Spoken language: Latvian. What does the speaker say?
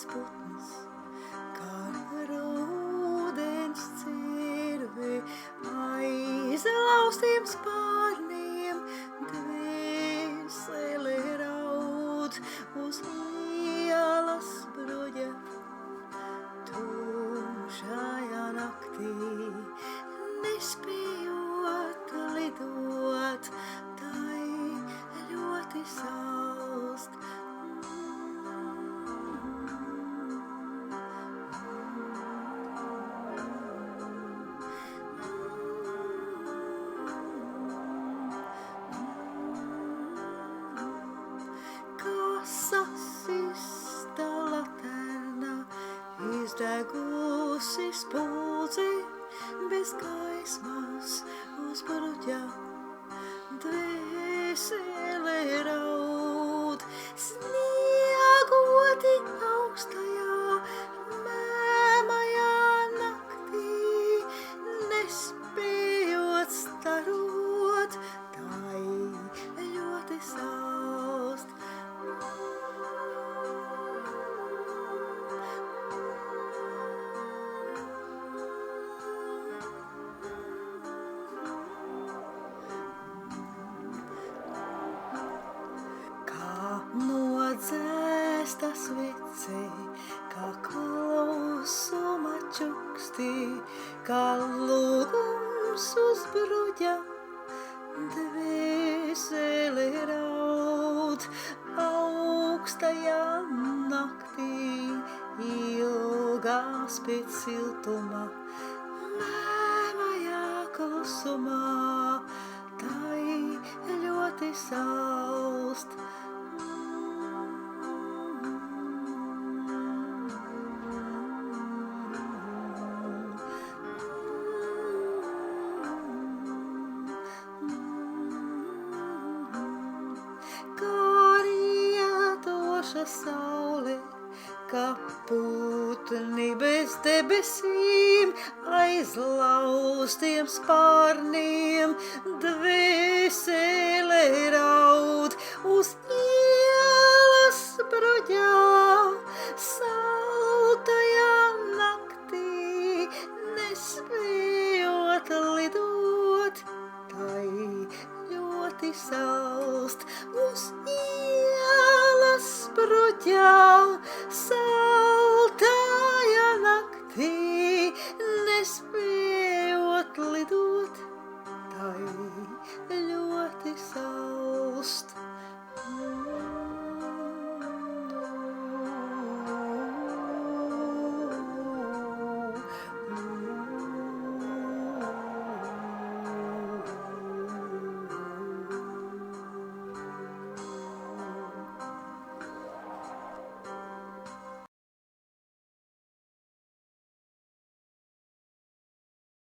pats putns, kā rūdens cirvi, aizlaustiem spārniem, dvēsele raud uz lielas bruģa. Tumšajā naktī, nespējot lidot, tai ļoti salst. Sasista laterna, izdegusi spuldzi, bez gaismas uz bruģa. Dvēsele raud, sniegoti augstajā, mēmajā naktī, nespējot starot, tai ļoti salst. Nodzēsta svece, kā klausuma čukstī, kā lūgums uz bruģa. Dvēsele raud augstajā naktī, ilgās pēc siltuma, mēmajā klusumā, tai ļoti salst. Saule, kā putni bez debesīm, aizlaustiem spārniem, dvēsele raud uz ielas bruģā, saltajā naktī, nespējot lidot, tai ļoti salst uz ielas bruģā, saltajā naktī, nespējot